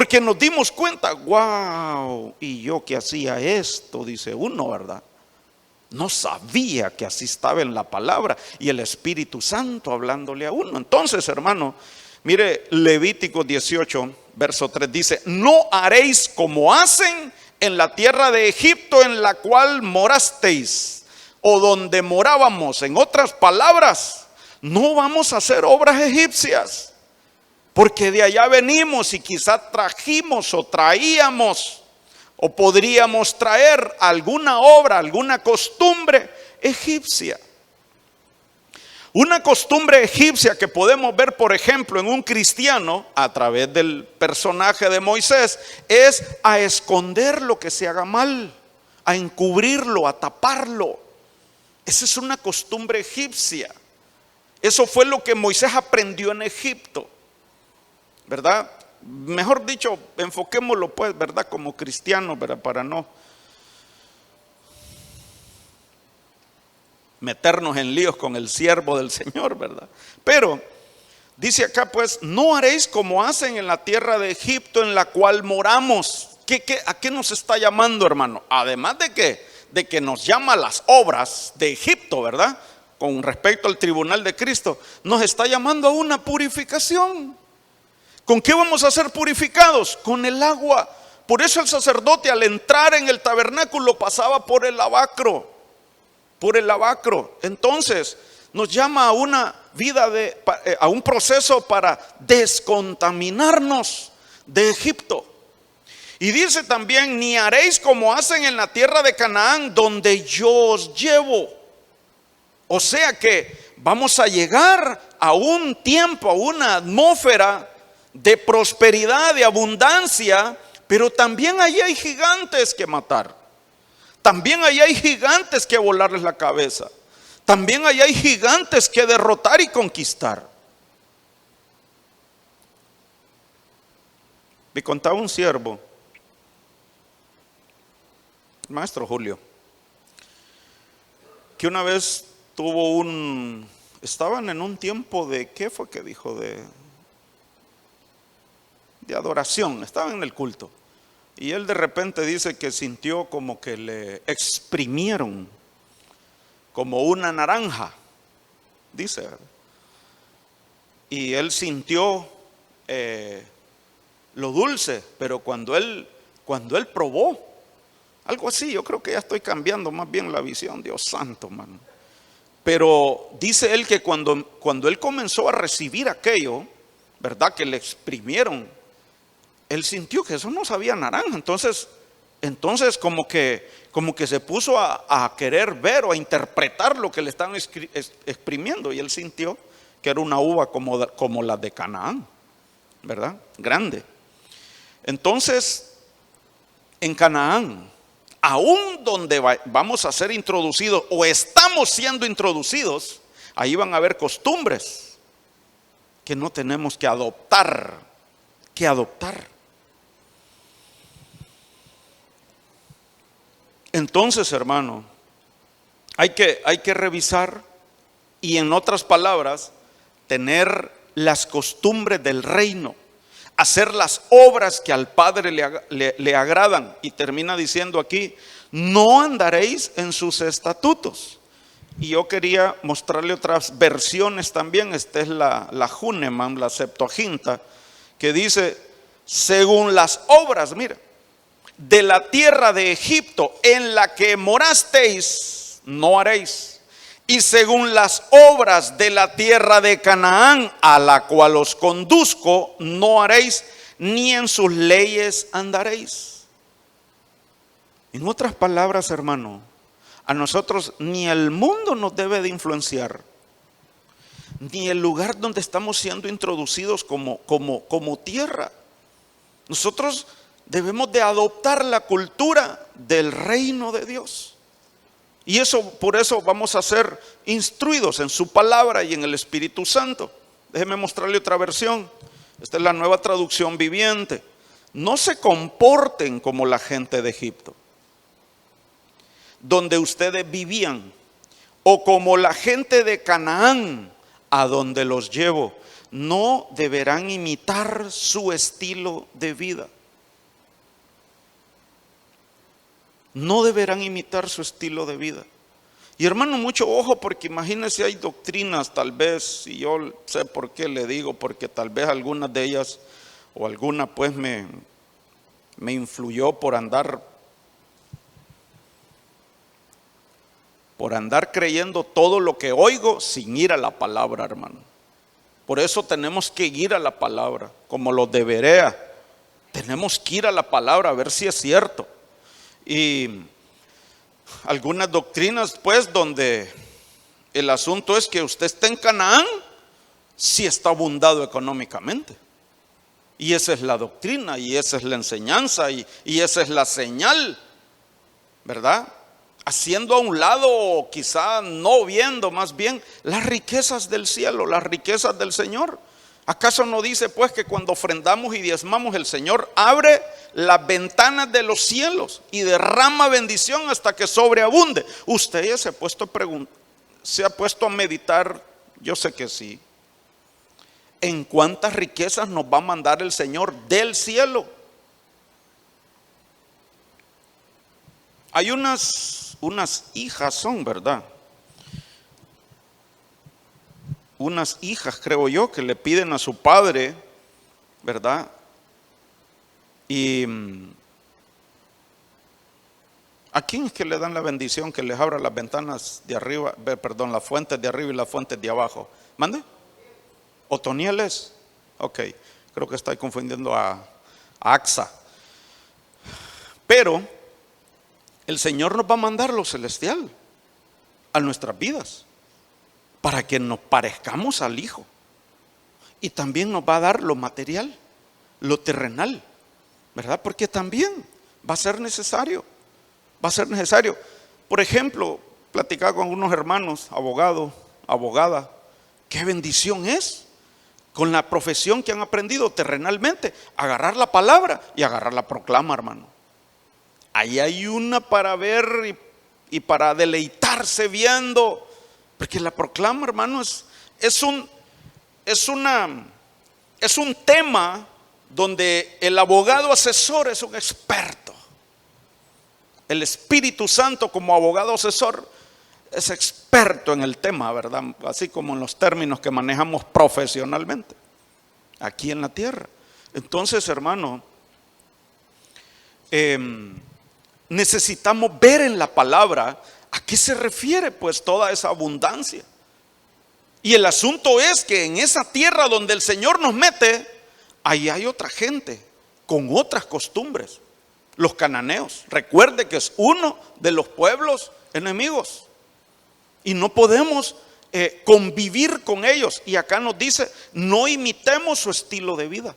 Porque nos dimos cuenta, wow, y yo que hacía esto, dice uno, ¿verdad? No sabía que así estaba en la palabra y el Espíritu Santo hablándole a uno. Entonces, hermano, mire, Levítico 18, verso 3 dice: no haréis como hacen en la tierra de Egipto, en la cual morasteis, o donde morábamos. En otras palabras, no vamos a hacer obras egipcias, porque de allá venimos y quizá trajimos o traíamos o podríamos traer alguna obra, alguna costumbre egipcia. Una costumbre egipcia que podemos ver, por ejemplo, en un cristiano a través del personaje de Moisés, es a esconder lo que se haga mal, a encubrirlo, a taparlo. Esa es una costumbre egipcia. Eso fue lo que Moisés aprendió en Egipto, ¿verdad? Mejor dicho, enfoquémoslo pues, ¿verdad? Como cristianos, ¿verdad? Para no meternos en líos con el siervo del Señor, ¿verdad? Pero dice acá pues: no haréis como hacen en la tierra de Egipto, en la cual moramos. ¿A qué nos está llamando, hermano? Además de que nos llama a las obras de Egipto, ¿verdad? Con respecto al tribunal de Cristo, nos está llamando a una purificación. ¿Con qué vamos a ser purificados? Con el agua. Por eso el sacerdote, al entrar en el tabernáculo, pasaba por el lavacro. Por el lavacro. Entonces nos llama a una vida a un proceso para descontaminarnos de Egipto. Y dice también: ni haréis como hacen en la tierra de Canaán, donde yo os llevo. O sea que vamos a llegar a un tiempo, a una atmósfera de prosperidad, de abundancia, pero también ahí hay gigantes que matar. También ahí hay gigantes que volarles la cabeza. También ahí hay gigantes que derrotar y conquistar. Me contaba un siervo, el maestro Julio, que una vez estaban en un tiempo de, ¿qué fue que dijo? De adoración, estaban en el culto. Y él de repente dice que sintió como que le exprimieron como una naranja, dice. Y él sintió lo dulce, pero cuando él probó, algo así, yo creo que ya estoy cambiando más bien la visión, Dios santo, mano. Pero dice él que cuando él comenzó a recibir aquello, ¿verdad? Que le exprimieron, él sintió que eso no sabía naranja. Entonces como que se puso a querer ver o a interpretar lo que le estaban exprimiendo, y él sintió que era una uva como la de Canaán, ¿verdad? Grande. Entonces, en Canaán, aún donde vamos a ser introducidos o estamos siendo introducidos, ahí van a haber costumbres que no tenemos que adoptar. Entonces, hermano, hay que revisar y, en otras palabras, tener las costumbres del reino, hacer las obras que al Padre le agradan. Y termina diciendo aquí: no andaréis en sus estatutos. Y yo quería mostrarle otras versiones también. Esta es la Huneman, la Septuaginta, que dice: según las obras, mira, de la tierra de Egipto en la que morasteis, no haréis. Y según las obras de la tierra de Canaán, a la cual os conduzco, no haréis, ni en sus leyes andaréis. En otras palabras, hermano, a nosotros ni el mundo nos debe de influenciar, ni el lugar donde estamos siendo introducidos como tierra. Nosotros debemos de adoptar la cultura del reino de Dios. Y por eso vamos a ser instruidos en su palabra y en el Espíritu Santo. Déjeme mostrarle otra versión. Esta es la Nueva Traducción Viviente. No se comporten como la gente de Egipto, donde ustedes vivían, o como la gente de Canaán, a donde los llevo. No deberán imitar su estilo de vida. no deberán imitar su estilo de vida. Y hermano, mucho ojo, porque imagínense, hay doctrinas tal vez, y yo sé por qué le digo, porque tal vez algunas de ellas o alguna pues me influyó por andar creyendo todo lo que oigo sin ir a la palabra, hermano. Por eso tenemos que ir a la palabra, como los de Berea. Tenemos que ir a la palabra a ver si es cierto. Y algunas doctrinas pues donde el asunto es que usted está en Canaán si está abundado económicamente. Y esa es la doctrina, y esa es la enseñanza, y esa es la señal, ¿verdad? Haciendo a un lado, quizá no viendo más bien las riquezas del cielo, las riquezas del Señor. ¿Acaso no dice pues que cuando ofrendamos y diezmamos, el Señor abre las ventanas de los cielos y derrama bendición hasta que sobreabunde? Usted ya se ha puesto a meditar, yo sé que sí, en cuántas riquezas nos va a mandar el Señor del cielo. Hay unas hijas son, ¿verdad? Unas hijas, creo yo, que le piden a su padre, ¿verdad? Y ¿a quién es que le dan la bendición que les abra las ventanas de arriba, perdón, las fuentes de arriba y las fuentes de abajo? ¿Mande? ¿Otoniel es? Ok, creo que estoy confundiendo a Axa. Pero el Señor nos va a mandar lo celestial a nuestras vidas para que nos parezcamos al Hijo. Y también nos va a dar lo material, lo terrenal, ¿verdad? Porque también va a ser necesario. Va a ser necesario. Por ejemplo, platicaba con unos hermanos, abogado, abogada. Qué bendición es con la profesión que han aprendido terrenalmente, agarrar la palabra y agarrar la proclama, hermano. Ahí hay una para ver y para deleitarse viendo, porque la proclama, hermano, es un tema donde el abogado asesor es un experto. El Espíritu Santo como abogado asesor es experto en el tema, ¿verdad? Así como en los términos que manejamos profesionalmente aquí en la tierra. Entonces, hermano, necesitamos ver en la palabra a qué se refiere pues toda esa abundancia. Y el asunto es que en esa tierra donde el Señor nos mete, ahí hay otra gente con otras costumbres. Los cananeos, recuerde que es uno de los pueblos enemigos y no podemos convivir con ellos. Y acá nos dice, no imitemos su estilo de vida.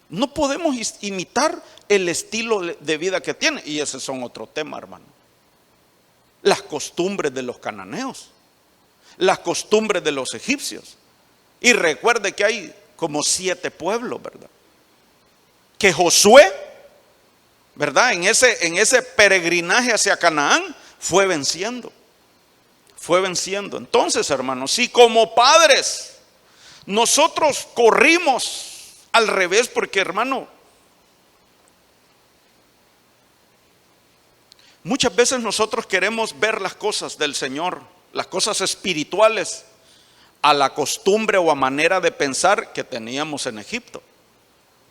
No podemos imitar el estilo de vida que tiene. Y ese son otro tema, hermano. Las costumbres de los cananeos, las costumbres de los egipcios. Y recuerde que hay como 7 pueblos, ¿verdad? Que Josué, ¿verdad? En ese peregrinaje hacia Canaán fue venciendo. Fue venciendo. Entonces, hermanos, si como padres nosotros corrimos al revés, porque, hermano, muchas veces nosotros queremos ver las cosas del Señor, las cosas espirituales, a la costumbre o a manera de pensar que teníamos en Egipto,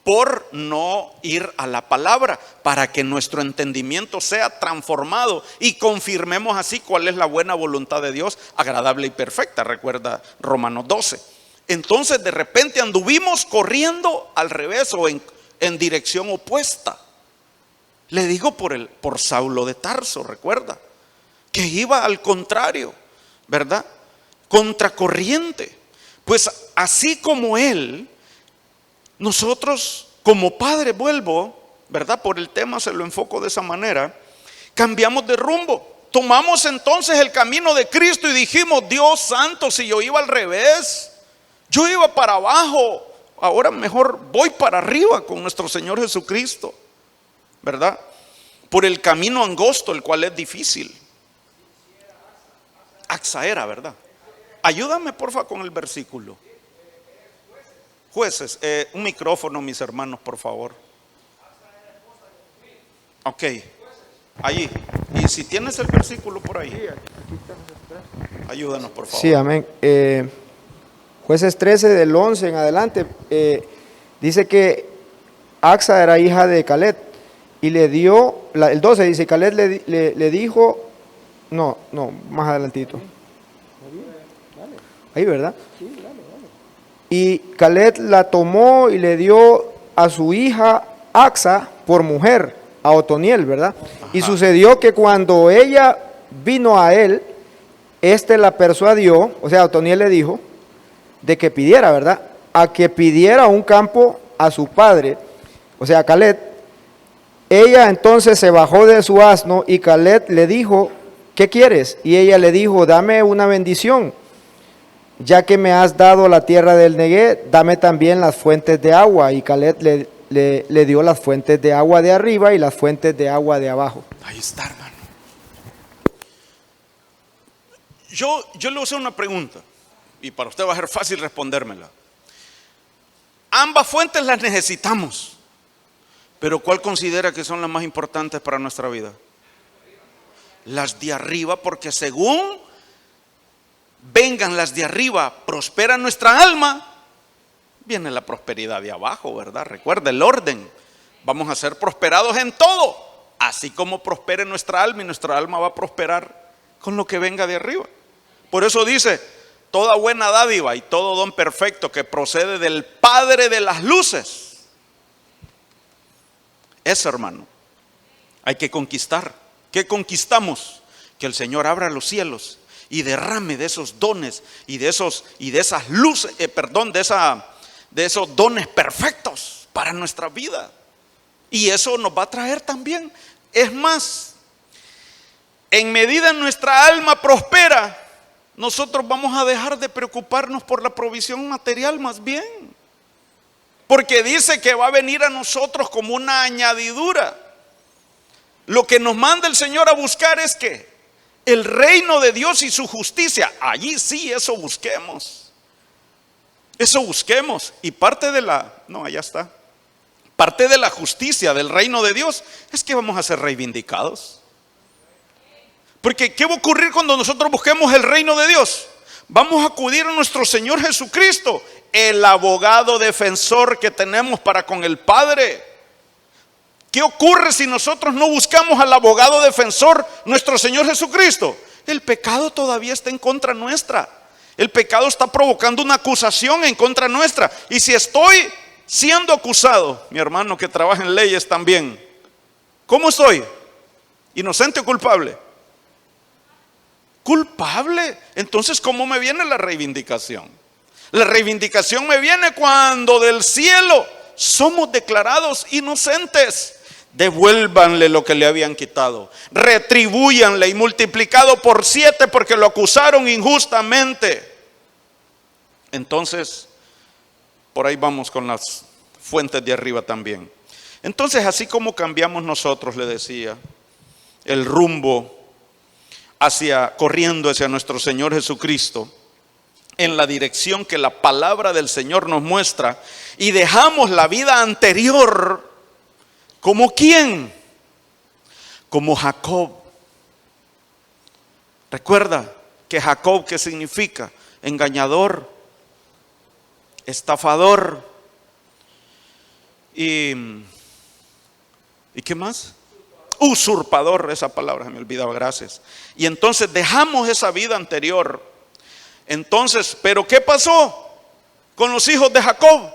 por no ir a la palabra, para que nuestro entendimiento sea transformado y confirmemos así cuál es la buena voluntad de Dios, agradable y perfecta. Recuerda Romanos 12. Entonces de repente anduvimos corriendo al revés o en dirección opuesta. Le digo por Saulo de Tarso, recuerda, que iba al contrario, ¿verdad? Contracorriente. Pues así como él, nosotros como padres, vuelvo, ¿verdad? Por el tema se lo enfoco de esa manera, cambiamos de rumbo. Tomamos entonces el camino de Cristo y dijimos, Dios santo, si yo iba al revés, yo iba para abajo, ahora mejor voy para arriba con nuestro Señor Jesucristo, ¿verdad? Por el camino angosto, el cual es difícil. Axa era, ¿verdad? Ayúdame porfa con el versículo. Jueces, un micrófono, mis hermanos, por favor. Ok. Allí. Y si tienes el versículo por ahí, ayúdanos por favor. Sí, amén. Jueces 13 del 11 en adelante, dice que Axa era hija de Caleb y le dio, el 12 dice, Caleb le dijo, no, más adelantito. Ahí, ¿verdad? Y Caleb la tomó y le dio a su hija Axa por mujer, a Otoniel, ¿verdad? Ajá. Y sucedió que cuando ella vino a él, la persuadió, o sea, Otoniel le dijo, de que pidiera, ¿verdad? A que pidiera un campo a su padre, o sea, a Caleb. Ella entonces se bajó de su asno y Caleb le dijo, ¿qué quieres? Y ella le dijo, dame una bendición. Ya que me has dado la tierra del Negué, dame también las fuentes de agua. Y Caleb le dio las fuentes de agua de arriba y las fuentes de agua de abajo. Ahí está, hermano. Yo le voy a hacer una pregunta, y para usted va a ser fácil respondérmela. Ambas fuentes las necesitamos, pero ¿cuál considera que son las más importantes para nuestra vida? Las de arriba, porque según vengan las de arriba, prospera nuestra alma, viene la prosperidad de abajo, ¿verdad? Recuerda el orden. Vamos a ser prosperados en todo, así como prospere nuestra alma, y nuestra alma va a prosperar con lo que venga de arriba. Por eso dice, toda buena dádiva y todo don perfecto que procede del Padre de las luces. Eso, hermano, hay que conquistar. ¿Qué conquistamos? Que el Señor abra los cielos y derrame de esos dones y de esas luces, de esos dones perfectos para nuestra vida. Y eso nos va a traer también. Es más, en medida en nuestra alma prospera, nosotros vamos a dejar de preocuparnos por la provisión material más bien. Porque dice que va a venir a nosotros como una añadidura. Lo que nos manda el Señor a buscar es que el reino de Dios y su justicia, allí sí, eso busquemos. Eso busquemos. Y parte de parte de la justicia del reino de Dios es que vamos a ser reivindicados. Porque ¿qué va a ocurrir cuando nosotros busquemos el reino de Dios? Vamos a acudir a nuestro Señor Jesucristo, el abogado defensor que tenemos para con el Padre. ¿Qué ocurre si nosotros no buscamos al abogado defensor, nuestro Señor Jesucristo? El pecado todavía está en contra nuestra. El pecado está provocando una acusación en contra nuestra. Y si estoy siendo acusado, mi hermano que trabaja en leyes también, ¿cómo estoy? ¿Inocente o culpable? Culpable. Entonces, ¿cómo me viene la reivindicación? La reivindicación me viene cuando del cielo somos declarados inocentes. Devuélvanle lo que le habían quitado, retribúyanle y multiplicado por 7 porque lo acusaron injustamente. Entonces, por ahí vamos con las fuentes de arriba también. Entonces, así como cambiamos nosotros, le decía, el rumbo corriendo hacia nuestro Señor Jesucristo, en la dirección que la palabra del Señor nos muestra, y dejamos la vida anterior, ¿como quién? Como Jacob. Recuerda que Jacob, ¿qué significa? Engañador, estafador y ¿qué más? Usurpador, esa palabra se me olvidaba, gracias. Y entonces dejamos esa vida anterior. Entonces, ¿pero qué pasó con los hijos de Jacob?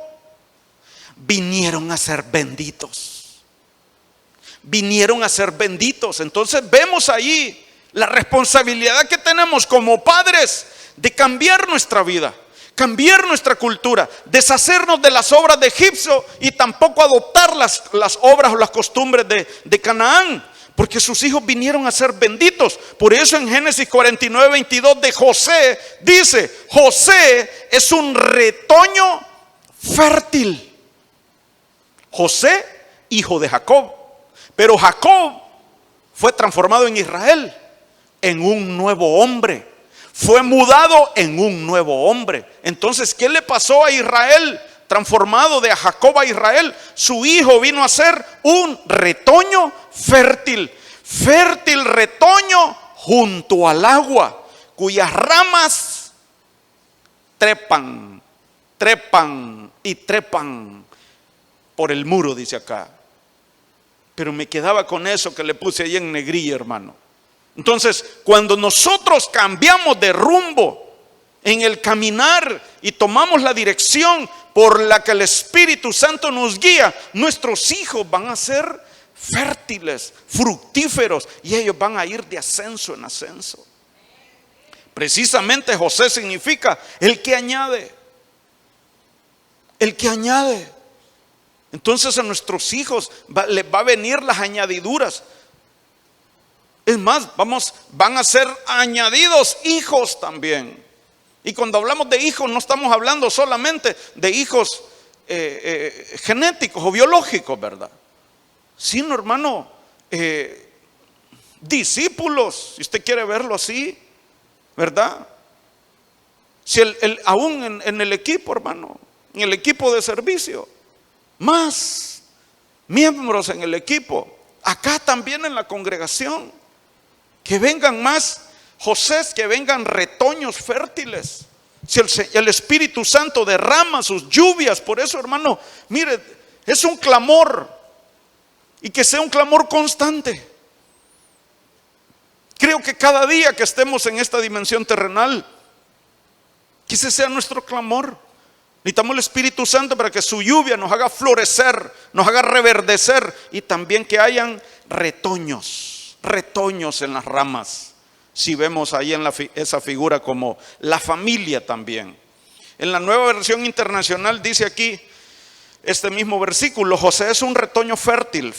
Vinieron a ser benditos. Vinieron a ser benditos. Entonces vemos ahí la responsabilidad que tenemos como padres de cambiar nuestra vida, cambiar nuestra cultura, deshacernos de las obras de Egipto y tampoco adoptar las obras o las costumbres de Canaán, porque sus hijos vinieron a ser benditos. Por eso en Génesis 49:22 de José dice: José es un retoño fértil. José, hijo de Jacob. Pero Jacob fue transformado en Israel, en un nuevo hombre. Fue mudado en un nuevo hombre. Entonces, ¿qué le pasó a Israel? Transformado de Jacob a Israel, su hijo vino a ser un retoño fértil. fértil retoño junto al agua, cuyas ramas trepan y trepan por el muro, dice acá. Pero me quedaba con eso que le puse ahí en negrilla, hermano. Entonces, cuando nosotros cambiamos de rumbo en el caminar y tomamos la dirección por la que el Espíritu Santo nos guía, nuestros hijos van a ser fértiles, fructíferos, y ellos van a ir de ascenso en ascenso. Precisamente José significa el que añade. El que añade. Entonces a nuestros hijos les va a venir las añadiduras. Es más, van a ser añadidos hijos también. Y cuando hablamos de hijos, no estamos hablando solamente de hijos genéticos o biológicos, ¿verdad? Sino, hermano, discípulos, si usted quiere verlo así, ¿verdad? Si aún en el equipo, hermano, en el equipo de servicio, más miembros en el equipo, acá también en la congregación, que vengan más Josés, que vengan retoños fértiles. Si el Espíritu Santo derrama sus lluvias, por eso, hermano, mire, es un clamor, y que sea un clamor constante. Creo que cada día que estemos en esta dimensión terrenal, que ese sea nuestro clamor. Necesitamos el Espíritu Santo para que su lluvia nos haga florecer, nos haga reverdecer, y también que hayan retoños en las ramas. Si vemos ahí en esa figura como la familia también. En la Nueva Versión Internacional dice aquí este mismo versículo: José es un retoño fértil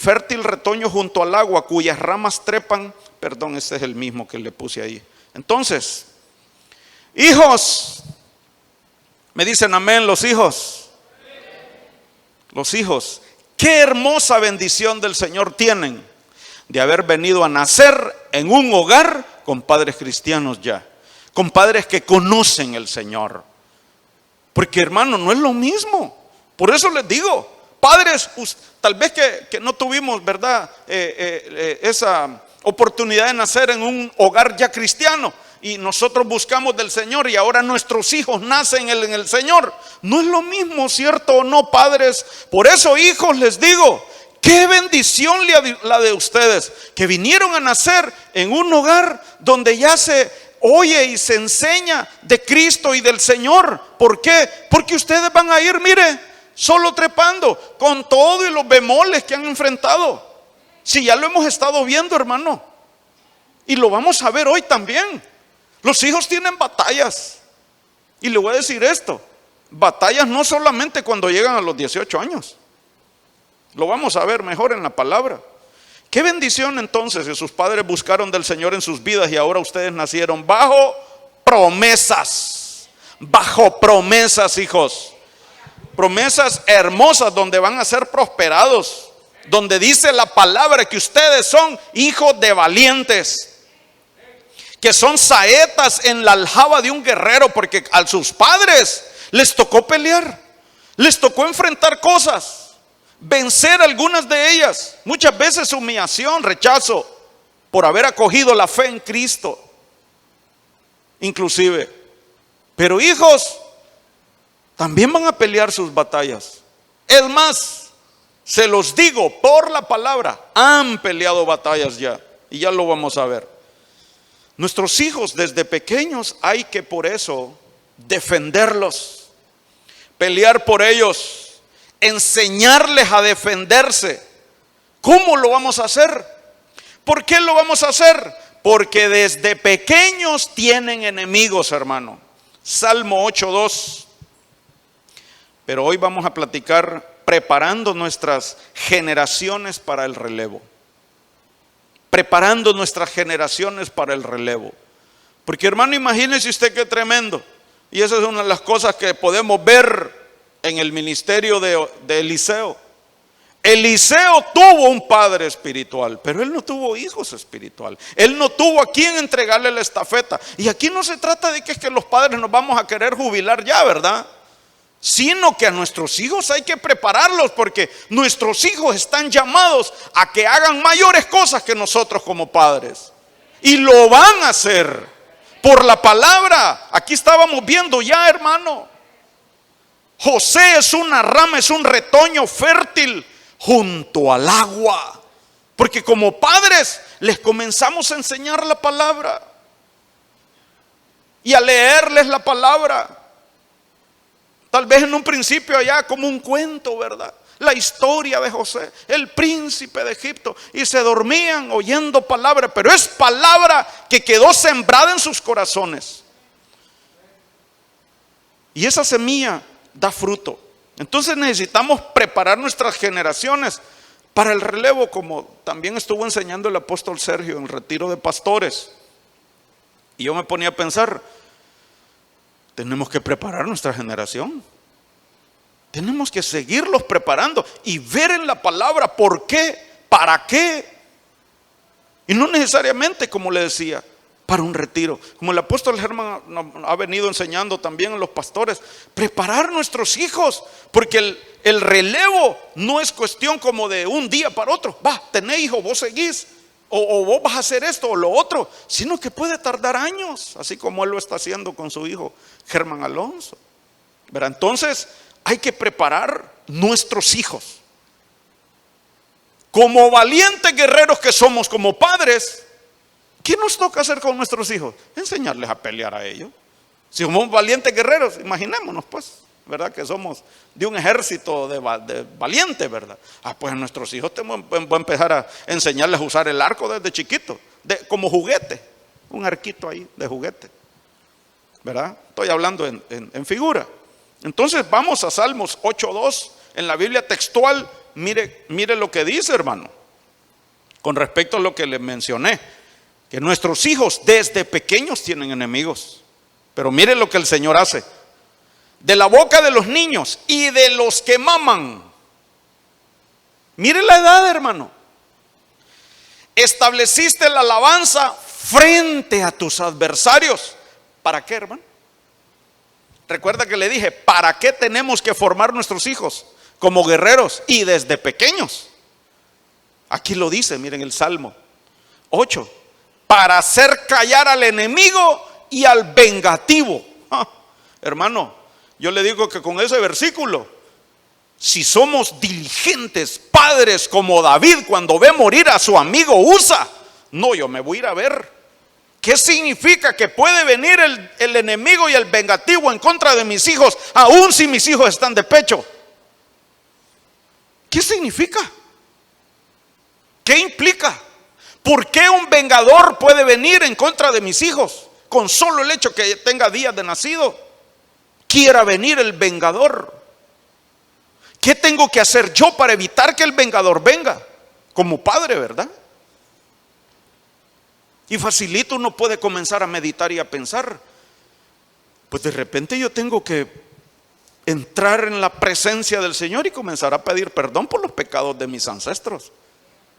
retoño junto al agua, cuyas ramas trepan. Perdón, este es el mismo que le puse ahí. Entonces, hijos, me dicen amén los hijos. Los hijos, qué hermosa bendición del Señor tienen de haber venido a nacer en un hogar con padres cristianos ya, con padres que conocen el Señor. Porque, hermano, no es lo mismo. Por eso les digo, padres, tal vez que no tuvimos, ¿verdad?, esa oportunidad de nacer en un hogar ya cristiano, y nosotros buscamos del Señor y ahora nuestros hijos nacen en el Señor. No es lo mismo, ¿cierto o no, padres? Por eso, hijos, les digo, qué bendición la de ustedes, que vinieron a nacer en un hogar donde ya se oye y se enseña de Cristo y del Señor. ¿Por qué? Porque ustedes van a ir, mire, solo trepando, con todo y los bemoles que han enfrentado. Si ya lo hemos estado viendo, hermano, y lo vamos a ver hoy también. Los hijos tienen batallas. Y le voy a decir esto: batallas no solamente cuando llegan a los 18 años. Lo vamos a ver mejor en la palabra. Qué bendición entonces que sus padres buscaron del Señor en sus vidas, y ahora ustedes nacieron bajo promesas. Bajo promesas, hijos. Promesas hermosas donde van a ser prosperados. Donde dice la palabra que ustedes son hijos de valientes, que son saetas en la aljaba de un guerrero, porque a sus padres les tocó pelear, les tocó enfrentar cosas, vencer algunas de ellas, muchas veces humillación, rechazo, por haber acogido la fe en Cristo, inclusive. Pero hijos también van a pelear sus batallas. Es más, se los digo por la palabra, han peleado batallas ya, y ya lo vamos a ver. Nuestros hijos desde pequeños hay que por eso defenderlos, pelear por ellos, enseñarles a defenderse. ¿Cómo lo vamos a hacer? ¿Por qué lo vamos a hacer? Porque desde pequeños tienen enemigos, hermano. Salmo 8:2. Pero hoy vamos a platicar preparando nuestras generaciones para el relevo. Preparando nuestras generaciones para el relevo. Porque, hermano, imagínese usted qué tremendo. Y esa es una de las cosas que podemos ver en el ministerio de Eliseo. Eliseo tuvo un padre espiritual, pero él no tuvo hijos espirituales. Él no tuvo a quien entregarle la estafeta. Y aquí no se trata de que es que los padres nos vamos a querer jubilar ya, ¿verdad? sino que a nuestros hijos hay que prepararlos, porque nuestros hijos están llamados a que hagan mayores cosas que nosotros como padres, y lo van a hacer por la palabra. Aquí estábamos viendo ya, hermano, José es una rama, es un retoño fértil junto al agua, porque como padres les comenzamos a enseñar la palabra y a leerles la palabra. Tal vez en un principio allá como un cuento, ¿verdad? La historia de José, el príncipe de Egipto, y se dormían oyendo palabra, pero es palabra que quedó sembrada en sus corazones. Y esa semilla da fruto. Entonces necesitamos preparar nuestras generaciones para el relevo, como también estuvo enseñando el apóstol Sergio en el retiro de pastores. Y yo me ponía a pensar, tenemos que preparar nuestra generación. Tenemos que seguirlos preparando y ver en la palabra por qué, para qué. Y no necesariamente, como le decía, para un retiro. Como el apóstol Germán ha venido enseñando también a los pastores, preparar nuestros hijos, porque el relevo no es cuestión como de un día para otro. Va, tenés hijo, vos seguís, o vos vas a hacer esto o lo otro, sino que puede tardar años, así como él lo está haciendo con su hijo Germán Alonso. ¿Verdad? Entonces hay que preparar nuestros hijos. Como valientes guerreros que somos como padres, ¿qué nos toca hacer con nuestros hijos? Enseñarles a pelear a ellos. Si somos valientes guerreros, imaginémonos pues, ¿verdad? Que somos de un ejército de valientes, ¿verdad? Pues a nuestros hijos tenemos que empezar a enseñarles a usar el arco desde chiquito, como juguete, un arquito ahí de juguete, ¿verdad? Estoy hablando en figura. Entonces vamos a Salmos 8:2, en la Biblia textual. Mire lo que dice, hermano, con respecto a lo que les mencioné, que nuestros hijos desde pequeños tienen enemigos. Pero mire lo que el Señor hace. De la boca de los niños y de los que maman. Mire la edad, hermano. Estableciste la alabanza frente a tus adversarios. ¿Para qué, hermano? Recuerda que le dije, ¿para qué tenemos que formar nuestros hijos? Como guerreros y desde pequeños. Aquí lo dice, miren el Salmo 8. Para hacer callar al enemigo y al vengativo. Hermano, yo le digo que con ese versículo, si somos diligentes padres como David cuando ve morir a su amigo Usa, no, yo me voy a ir a ver qué significa que puede venir el enemigo y el vengativo en contra de mis hijos, aun si mis hijos están de pecho. ¿Qué significa? ¿Qué implica? ¿Por qué un vengador puede venir en contra de mis hijos? Con solo el hecho que tenga días de nacido, quiera venir el vengador. ¿Qué tengo que hacer yo para evitar que el vengador venga? Como padre, ¿verdad? Y facilito uno puede comenzar a meditar y a pensar, pues de repente yo tengo que entrar en la presencia del Señor y comenzar a pedir perdón por los pecados de mis ancestros.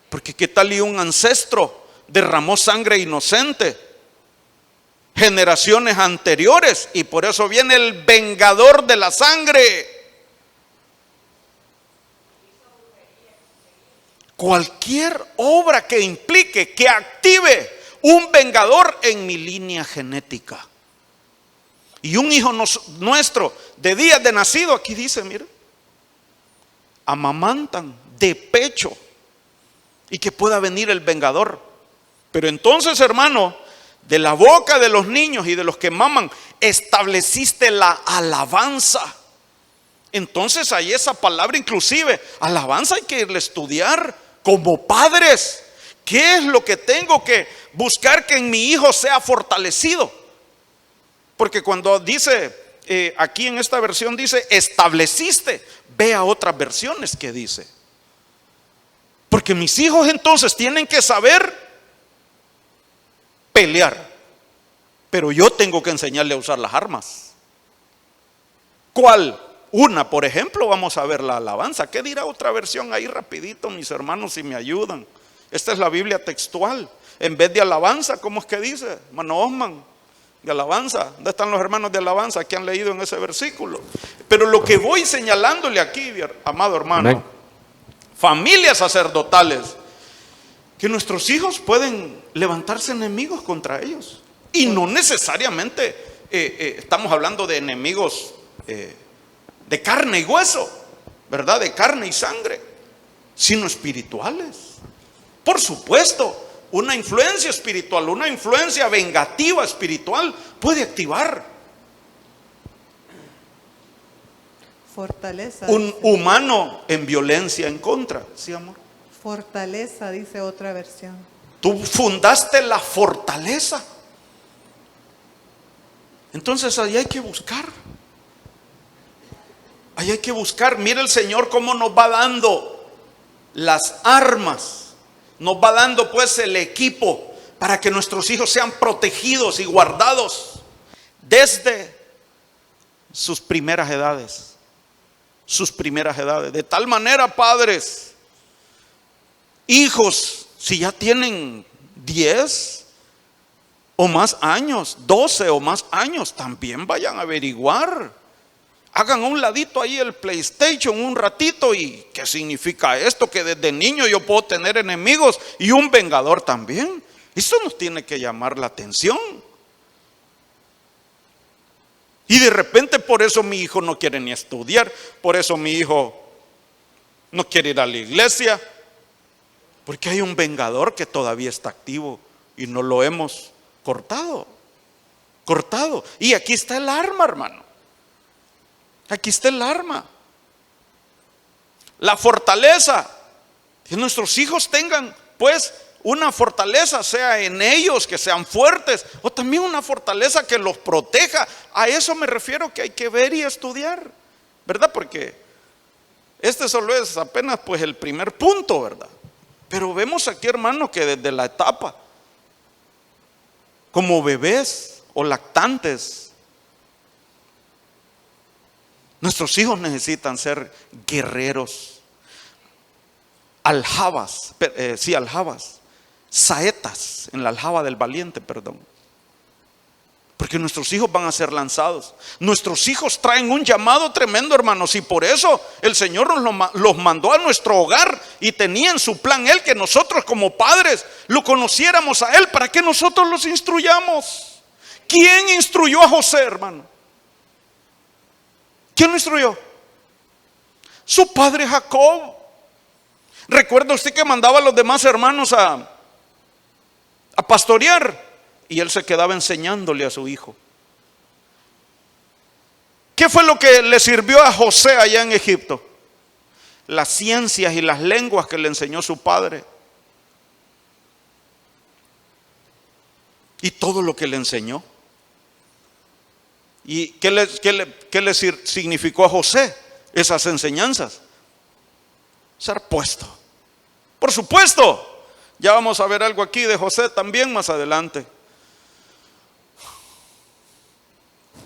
Porque qué tal y un ancestro derramó sangre inocente generaciones anteriores, y por eso viene el vengador de la sangre. Cualquier obra que implique, que active un vengador en mi línea genética. Y un hijo nuestro de días de nacido, aquí dice, mire, amamantan de pecho, y que pueda venir el vengador. Pero entonces, hermano, de la boca de los niños y de los que maman, estableciste la alabanza. Entonces ahí esa palabra, inclusive, alabanza, hay que irle a estudiar como padres. ¿Qué es lo que tengo que buscar que en mi hijo sea fortalecido? Porque cuando dice, aquí en esta versión dice, estableciste, vea otras versiones que dice. Porque mis hijos entonces tienen que saber pelear, pero yo tengo que enseñarle a usar las armas. ¿Cuál? Una, por ejemplo, vamos a ver la alabanza. ¿Qué dirá otra versión ahí rapidito, mis hermanos, si me ayudan? Esta es la Biblia textual. En vez de alabanza, ¿cómo es que dice? Hermano Osman, de alabanza. ¿Dónde están los hermanos de alabanza que han leído en ese versículo? Pero lo que voy señalándole aquí, amado hermano, Amén. familias sacerdotales, que nuestros hijos pueden levantarse enemigos contra ellos. Y no necesariamente estamos hablando de enemigos de carne y hueso, ¿verdad? De carne y sangre, sino espirituales. Por supuesto, una influencia espiritual, una influencia vengativa espiritual puede activar Fortaleza. un Dice. humano en violencia en contra. ¿Sí, amor? Fortaleza, dice otra versión. Tú fundaste la fortaleza. Entonces ahí hay que buscar. Ahí hay que buscar. Mira el Señor cómo nos va dando las armas. Nos va dando pues el equipo para que nuestros hijos sean protegidos y guardados desde sus primeras edades. Sus primeras edades. De tal manera, padres, hijos, si ya tienen 10 o más años, 12 o más años, también vayan a averiguar. Hagan a un ladito ahí el PlayStation un ratito. ¿Y qué significa esto? Que desde niño yo puedo tener enemigos y un vengador también. Eso nos tiene que llamar la atención. Y de repente por eso mi hijo no quiere ni estudiar, por eso mi hijo no quiere ir a la iglesia, porque hay un vengador que todavía está activo y no lo hemos cortado. Y aquí está el arma, hermano. Aquí está el arma. La fortaleza. Que nuestros hijos tengan pues una fortaleza, sea en ellos, que sean fuertes, o también una fortaleza que los proteja. A eso me refiero, que hay que ver y estudiar, ¿verdad? Porque este solo es apenas pues el primer punto, ¿verdad? Pero vemos aquí, hermano, que desde la etapa como bebés o lactantes, nuestros hijos necesitan ser guerreros, aljabas, saetas en la aljaba del valiente, perdón. Porque nuestros hijos van a ser lanzados. Nuestros hijos traen un llamado tremendo, hermanos, y por eso el Señor los mandó a nuestro hogar y tenía en su plan Él que nosotros como padres lo conociéramos a Él para que nosotros los instruyamos. ¿Quién instruyó a José, hermano? ¿Quién lo instruyó? Su padre Jacob. ¿Recuerda usted que mandaba a los demás hermanos a pastorear? Y él se quedaba enseñándole a su hijo. ¿Qué fue lo que le sirvió a José allá en Egipto? Las ciencias y las lenguas que le enseñó su padre. Y todo lo que le enseñó. ¿Y qué le significó a José esas enseñanzas? Ser puesto. Por supuesto, ya vamos a ver algo aquí de José también más adelante.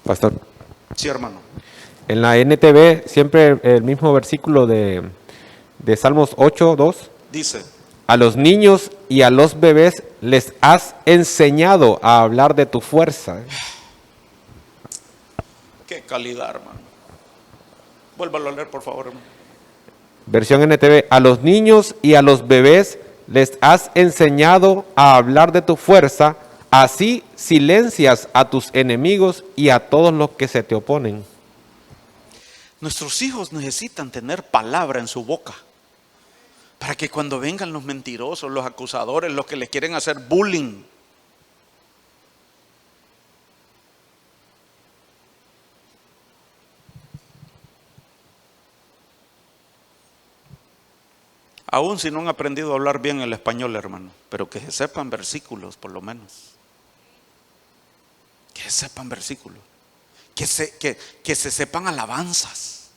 Pastor, Sí, hermano. en la NTV siempre el mismo versículo de Salmos 8:2. Dice: A los niños y a los bebés les has enseñado a hablar de tu fuerza. qué calidad, hermano. Vuélvalo a leer, por favor, hermano. Versión NTV. A los niños y a los bebés les has enseñado a hablar de tu fuerza. Así silencias a tus enemigos y a todos los que se te oponen. Nuestros hijos necesitan tener palabra en su boca para que cuando vengan los mentirosos, los acusadores, los que les quieren hacer bullying, aún si no han aprendido a hablar bien el español, hermano, pero que se sepan versículos por lo menos. Que sepan versículos, que se sepan alabanzas.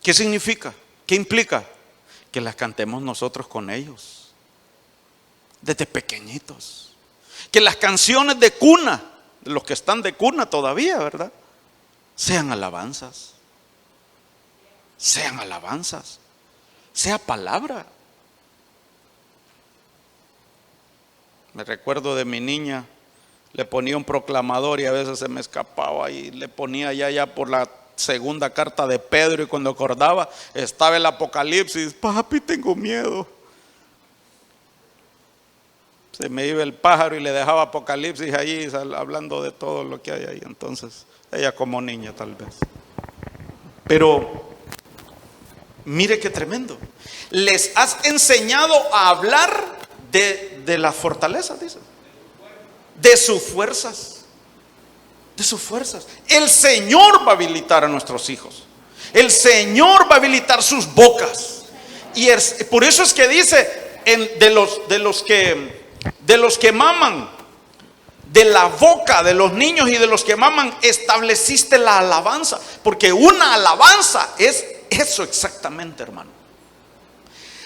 ¿Qué significa? ¿Qué implica? Que las cantemos nosotros con ellos, desde pequeñitos. Que las canciones de cuna, de los que están de cuna todavía, ¿verdad? Sean alabanzas. Sean alabanzas. Sea palabra. Me recuerdo de mi niña le ponía un proclamador y a veces se me escapaba y le ponía ya por la segunda carta de Pedro, y cuando acordaba estaba el Apocalipsis. Papi, tengo miedo. Se me iba el pájaro y le dejaba Apocalipsis allí hablando de todo lo que hay ahí. Entonces ella como niña tal vez. Pero mire qué tremendo. Les has enseñado a hablar de la fortaleza, dice, de sus fuerzas. De sus fuerzas. El Señor va a habilitar a nuestros hijos. El Señor va a habilitar sus bocas. Y por eso es que dice de los que maman, de la boca de los niños y de los que maman, estableciste la alabanza. Porque una alabanza es eso exactamente, hermano.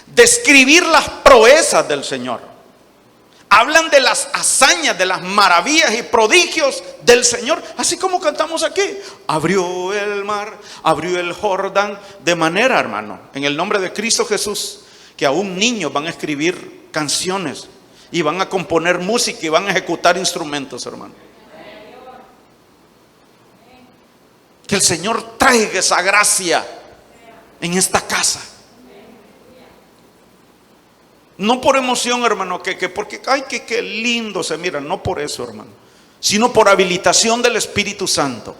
Describir las proezas del Señor. Hablan de las hazañas, de las maravillas y prodigios del Señor, así como cantamos aquí. Abrió el mar, abrió el Jordán. De manera, hermano, en el nombre de Cristo Jesús, que aún niños van a escribir canciones y van a componer música y van a ejecutar instrumentos, hermano. Que el Señor traiga esa gracia en esta casa. No por emoción, hermano, porque ay, qué lindo se mira. No por eso, hermano, sino por habilitación del Espíritu Santo.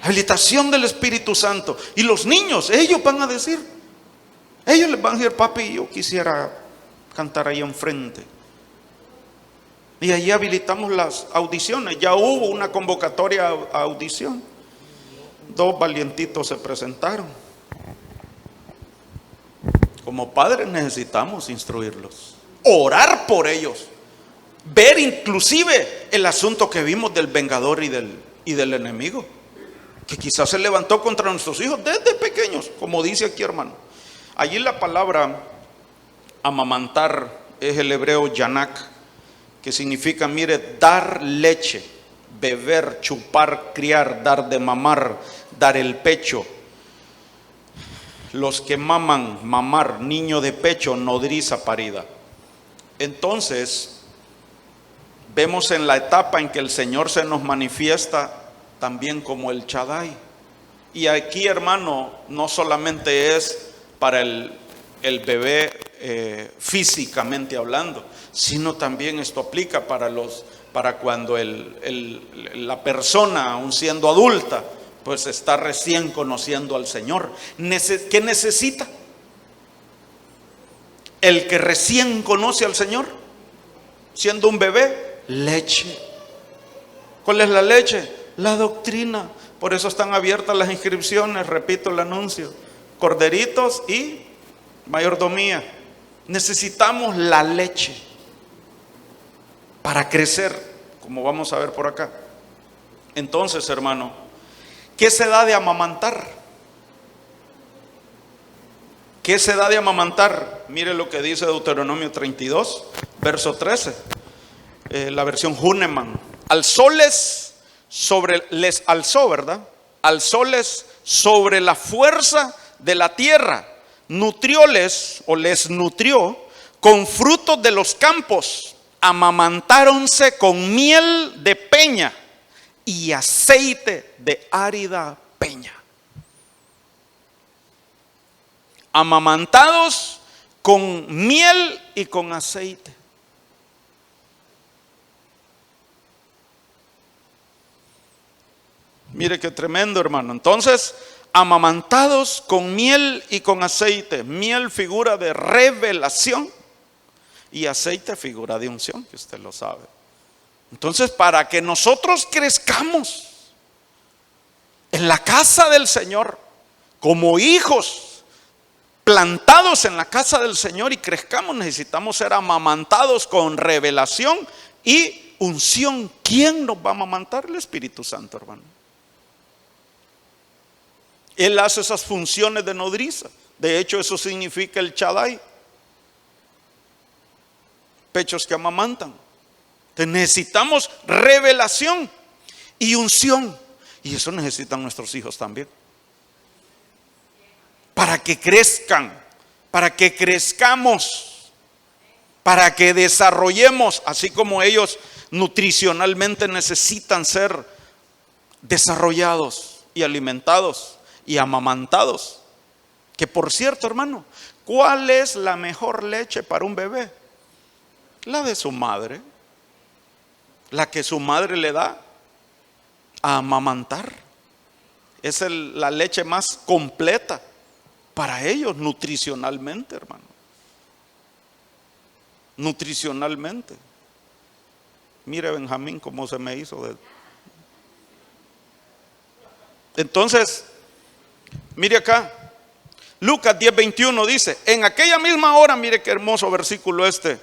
Habilitación del Espíritu Santo. Y los niños, ellos van a decir, ellos les van a decir: papi, yo quisiera cantar ahí enfrente. Y allí habilitamos las audiciones. Ya hubo una convocatoria a audición. 2 valientitos se presentaron. Como padres necesitamos instruirlos, orar por ellos, ver inclusive el asunto que vimos del vengador y del enemigo, que quizás se levantó contra nuestros hijos desde pequeños, como dice aquí, hermano. Allí la palabra amamantar es el hebreo yanak, que significa, mire, dar leche, beber, chupar, criar, dar de mamar, dar el pecho. Los que maman, mamar, niño de pecho, nodriza parida. Entonces, vemos en la etapa en que el Señor se nos manifiesta también como el Shaddai. Y aquí, hermano, no solamente es para el bebé físicamente hablando, sino también esto aplica para cuando la persona, aun siendo adulta, pues está recién conociendo al Señor. ¿Qué necesita? El que recién conoce al Señor, siendo un bebé, leche. ¿Cuál es la leche? La doctrina. Por eso están abiertas las inscripciones, repito el anuncio: corderitos y mayordomía. Necesitamos la leche para crecer, como vamos a ver por acá. Entonces, hermano, ¿qué se da de amamantar? ¿Qué se da de amamantar? Mire lo que dice Deuteronomio 32, verso 13, la versión Huneman. Alzóles les alzó, ¿verdad? Alzóles sobre la fuerza de la tierra, nutrióles o les nutrió con frutos de los campos, amamantáronse con miel de peña y aceite de árida peña. Amamantados con miel y con aceite. Mire qué tremendo, hermano. Entonces, amamantados con miel y con aceite. Miel, figura de revelación, y aceite, figura de unción, que usted lo sabe. Entonces, para que nosotros crezcamos en la casa del Señor, como hijos plantados en la casa del Señor, y crezcamos, necesitamos ser amamantados con revelación y unción. ¿Quién nos va a amamantar? El Espíritu Santo, hermano. Él hace esas funciones de nodriza. De hecho, eso significa el Shaddai. Pechos que amamantan. Entonces necesitamos revelación y unción. Y eso necesitan nuestros hijos también. Para que crezcan, para que crezcamos, para que desarrollemos, así como ellos nutricionalmente necesitan ser desarrollados y alimentados y amamantados. Que por cierto, hermano, ¿cuál es la mejor leche para un bebé? La de su madre, la que su madre le da a amamantar. Es la leche más completa para ellos nutricionalmente, hermano. Nutricionalmente. Mire Benjamín cómo se me hizo Entonces, mire acá, Lucas 10:21 dice, en aquella misma hora, mire qué hermoso versículo este,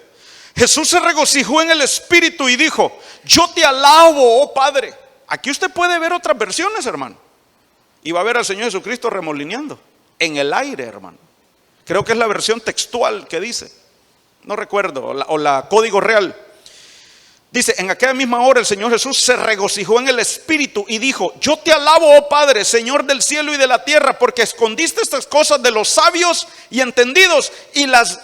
Jesús se regocijó en el Espíritu y dijo, yo te alabo, oh Padre. Aquí usted puede ver otras versiones, hermano, y va a ver al Señor Jesucristo remolineando en el aire, hermano. Creo que es la versión textual que dice, no recuerdo, o la código real. Dice, en aquella misma hora el Señor Jesús se regocijó en el Espíritu y dijo, yo te alabo, oh Padre, Señor del cielo y de la tierra, porque escondiste estas cosas de los sabios y entendidos y las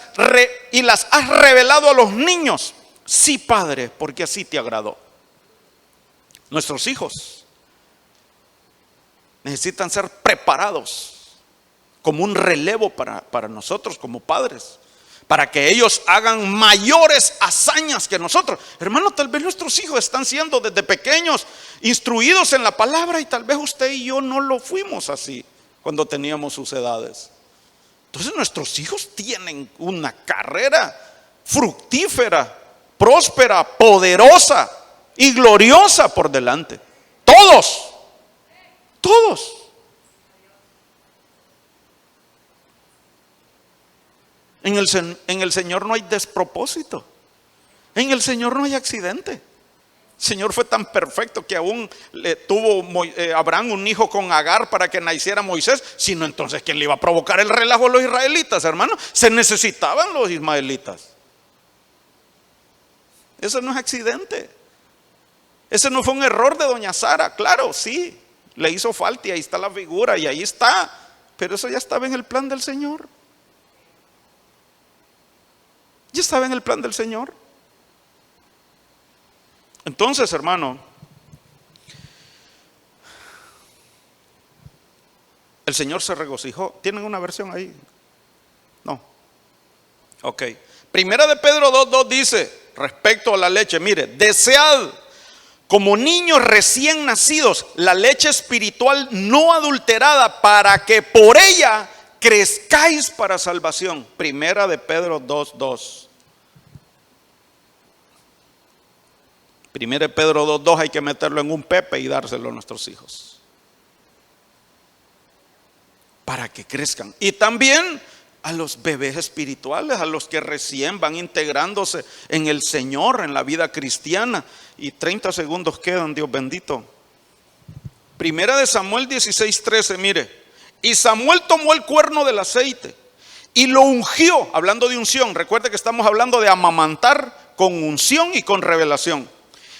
has revelado a los niños. Sí, Padre, porque así te agradó. Nuestros hijos necesitan ser preparados como un relevo para nosotros como padres, para que ellos hagan mayores hazañas que nosotros. Hermano, tal vez nuestros hijos están siendo desde pequeños instruidos en la palabra y tal vez usted y yo no lo fuimos así cuando teníamos sus edades. Entonces nuestros hijos tienen una carrera fructífera, próspera, poderosa y gloriosa por delante. Todos. En el Señor no hay despropósito. En el Señor no hay accidente. El Señor fue tan perfecto que aún le tuvo Abraham un hijo con Agar para que naciera Moisés. Sino entonces, ¿quién le iba a provocar el relajo a los israelitas, hermano? Se necesitaban los ismaelitas. Eso no es accidente. Ese no fue un error de doña Sara. Claro, sí, le hizo falta y ahí está la figura y ahí está. Pero eso ya estaba en el plan del Señor. Ya estaba en el plan del Señor. Entonces, hermano, el Señor se regocijó. ¿Tienen una versión ahí? No. Ok. Primera de Pedro 2:2 dice, respecto a la leche, mire, desead como niños recién nacidos la leche espiritual no adulterada, para que por ella crezcáis para salvación. Primera de Pedro 2:2. Primera de Pedro 2:2 hay que meterlo en un pepe y dárselo a nuestros hijos para que crezcan. Y también a los bebés espirituales, a los que recién van integrándose en el Señor, en la vida cristiana. Y 30 segundos quedan, Dios bendito. Primera de Samuel 16:13, mire. Y Samuel tomó el cuerno del aceite y lo ungió, hablando de unción. Recuerde que estamos hablando de amamantar con unción y con revelación.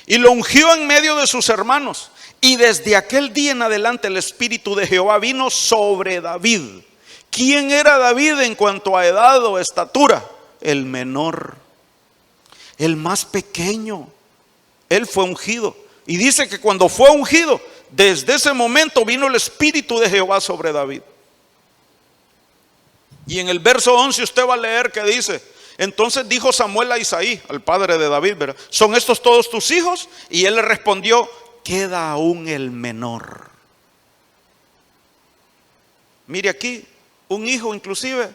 Y lo ungió en medio de sus hermanos. Y desde aquel día en adelante el Espíritu de Jehová vino sobre David. ¿Quién era David en cuanto a edad o estatura? El menor, el más pequeño. Él fue ungido. Y dice que cuando fue ungido, desde ese momento vino el Espíritu de Jehová sobre David. Y en el verso 11 usted va a leer que dice, entonces dijo Samuel a Isaí, al padre de David, ¿verdad? ¿Son estos todos tus hijos? Y él le respondió, queda aún el menor. Mire aquí, un hijo inclusive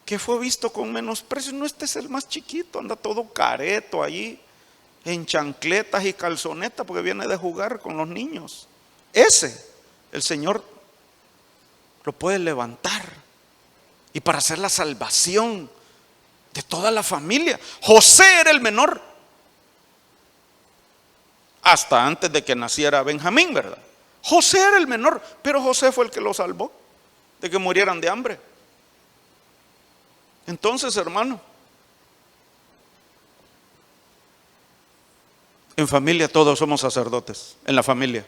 que fue visto con menosprecio. No, este es el más chiquito, anda todo careto allí, en chancletas y calzonetas, porque viene de jugar con los niños. Ese, el Señor lo puede levantar, y para hacer la salvación de toda la familia. José era el menor, hasta antes de que naciera Benjamín, ¿verdad? José era el menor, pero José fue el que lo salvó de que murieran de hambre. Entonces, hermano, en familia todos somos sacerdotes. En la familia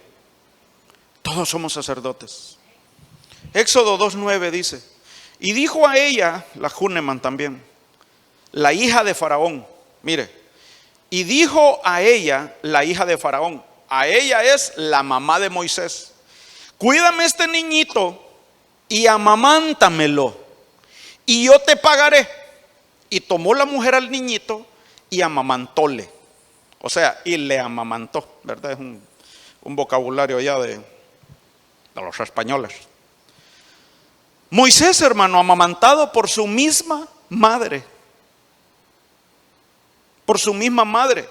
todos somos sacerdotes. Éxodo 2:9 dice, y dijo a ella, la Juneman también, la hija de Faraón, mire, Y dijo a ella, la hija de Faraón, a ella es la mamá de Moisés: cuídame este niñito y amamántamelo, y yo te pagaré. Y tomó la mujer al niñito y amamantóle. O sea, y le amamantó, ¿verdad? Es un vocabulario ya de los españoles. Moisés, hermano, amamantado por su misma madre. Por su misma madre.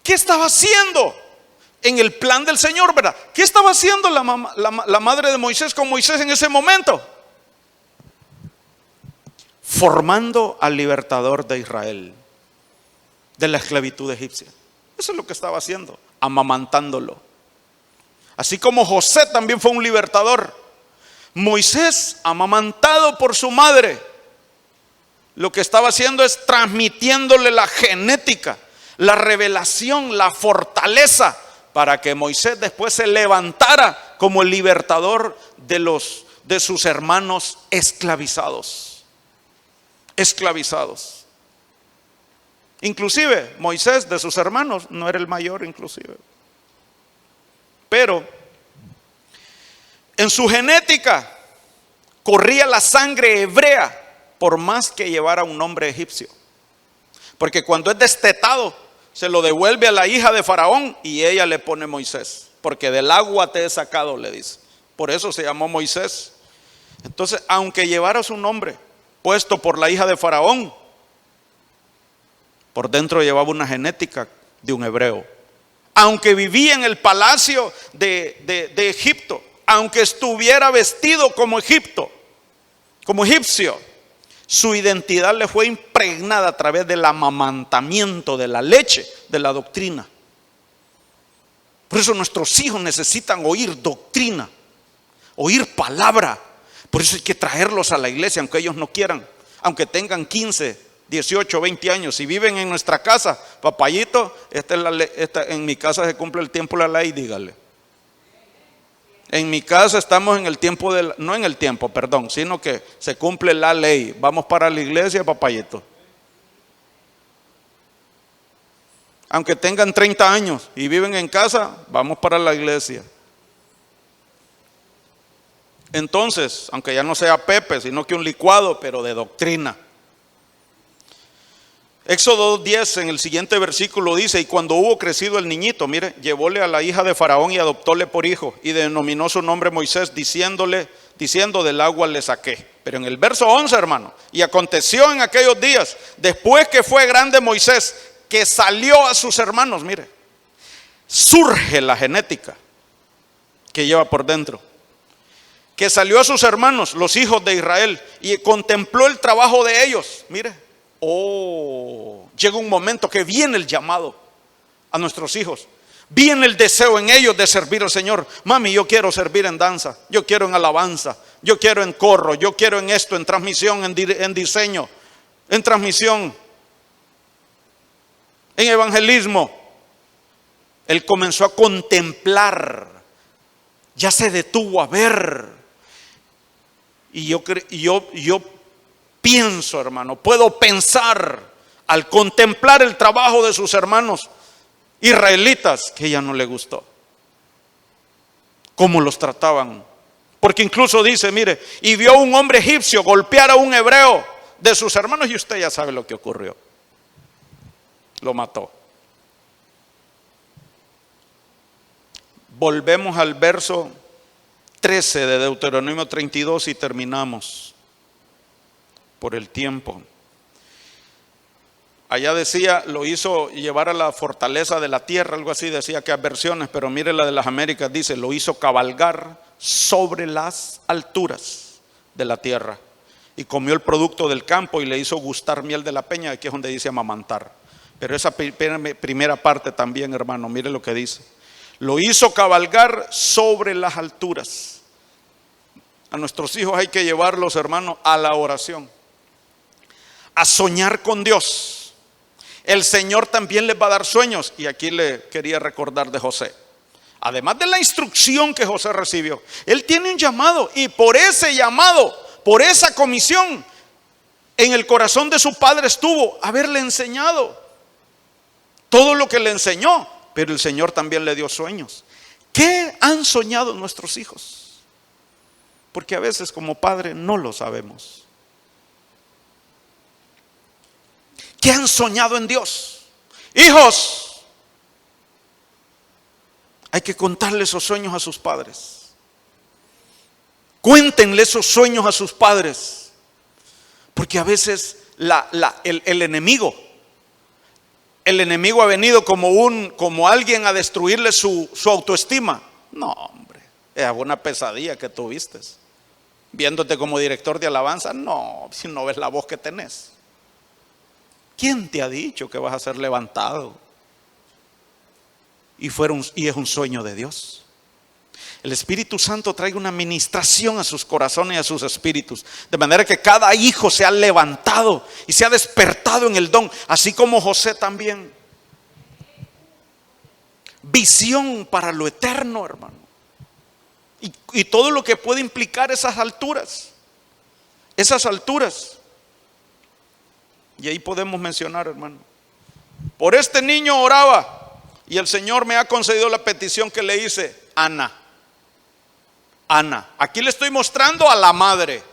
¿Qué estaba haciendo en el plan del Señor, verdad? ¿Qué estaba haciendo la madre de Moisés con Moisés en ese momento? Formando al libertador de Israel de la esclavitud egipcia. Eso es lo que estaba haciendo, amamantándolo. Así como José también fue un libertador, Moisés, amamantado por su madre, lo que estaba haciendo es transmitiéndole la genética, la revelación, la fortaleza, para que Moisés después se levantara como el libertador de sus hermanos esclavizados. Esclavizados. Inclusive Moisés, de sus hermanos, no era el mayor inclusive. Pero en su genética corría la sangre hebrea, por más que llevara un nombre egipcio. Porque cuando es destetado, se lo devuelve a la hija de Faraón y ella le pone Moisés. Porque del agua te he sacado, le dice. Por eso se llamó Moisés. Entonces, aunque llevara su nombre puesto por la hija de Faraón, por dentro llevaba una genética de un hebreo. Aunque vivía en el palacio de Egipto, aunque estuviera vestido como egipcio, su identidad le fue impregnada a través del amamantamiento, de la leche, de la doctrina. Por eso nuestros hijos necesitan oír doctrina, oír palabra. Por eso hay que traerlos a la iglesia, aunque ellos no quieran, aunque tengan 15, 18, 20 años. Si viven en nuestra casa, papayito, en mi casa se cumple el tiempo de la ley, dígale. En mi casa estamos en el tiempo no en el tiempo, perdón, sino que se cumple la ley. Vamos para la iglesia, papayito. Aunque tengan 30 años y viven en casa, vamos para la iglesia. Entonces, aunque ya no sea Pepe, sino que un licuado, pero de doctrina. Éxodo 2:10 en el siguiente versículo dice: y cuando hubo crecido el niñito, mire, llevóle a la hija de Faraón y adoptóle por hijo, y denominó su nombre Moisés, diciendo: del agua le saqué. Pero en el verso 11, hermano, y aconteció en aquellos días, después que fue grande Moisés, que salió a sus hermanos, mire, surge la genética que lleva por dentro, que salió a sus hermanos, los hijos de Israel, y contempló el trabajo de ellos, mire. Llega un momento que viene el llamado a nuestros hijos. Viene el deseo en ellos de servir al Señor. Mami, yo quiero servir en danza, yo quiero en alabanza, yo quiero en corro, yo quiero en esto, en transmisión, en diseño, en transmisión, en evangelismo. Él comenzó a contemplar, ya se detuvo a ver. Y yo pienso, hermano, puedo pensar al contemplar el trabajo de sus hermanos israelitas que ya no le gustó cómo los trataban. Porque incluso dice, mire, y vio un hombre egipcio golpear a un hebreo de sus hermanos, y usted ya sabe lo que ocurrió. Lo mató. Volvemos al verso 13 de Deuteronomio 32 y terminamos por el tiempo. Allá decía, lo hizo llevar a la fortaleza de la tierra, algo así decía, que hay versiones, pero mire la de las Américas, dice, lo hizo cabalgar sobre las alturas de la tierra, y comió el producto del campo y le hizo gustar miel de la peña. Aquí es donde dice amamantar. Pero esa primera parte también, hermano, mire lo que dice, lo hizo cabalgar sobre las alturas. A nuestros hijos hay que llevarlos, hermano, a la oración, a soñar con Dios. El Señor también les va a dar sueños. Y aquí le quería recordar de José. Además de la instrucción que José recibió, él tiene un llamado, y por ese llamado, por esa comisión, en el corazón de su padre estuvo haberle enseñado todo lo que le enseñó, pero el Señor también le dio sueños. ¿Qué han soñado nuestros hijos? Porque a veces como padre no lo sabemos. ¿Qué han soñado en Dios? Hijos, hay que contarle esos sueños a sus padres. Cuéntenle esos sueños a sus padres. Porque a veces el enemigo ha venido como alguien a destruirle su autoestima. No, hombre, es una pesadilla que tuviste. Viéndote como director de alabanza, no, si no ves la voz que tenés. ¿Quién te ha dicho que vas a ser levantado? Y es un sueño de Dios. El Espíritu Santo trae una ministración a sus corazones y a sus espíritus, de manera que cada hijo se ha levantado y se ha despertado en el don, así como José también. Visión para lo eterno, hermano, y todo lo que puede implicar esas alturas. Y ahí podemos mencionar, hermano, por este niño oraba y el Señor me ha concedido la petición que le hice. Ana, aquí le estoy mostrando a la madre.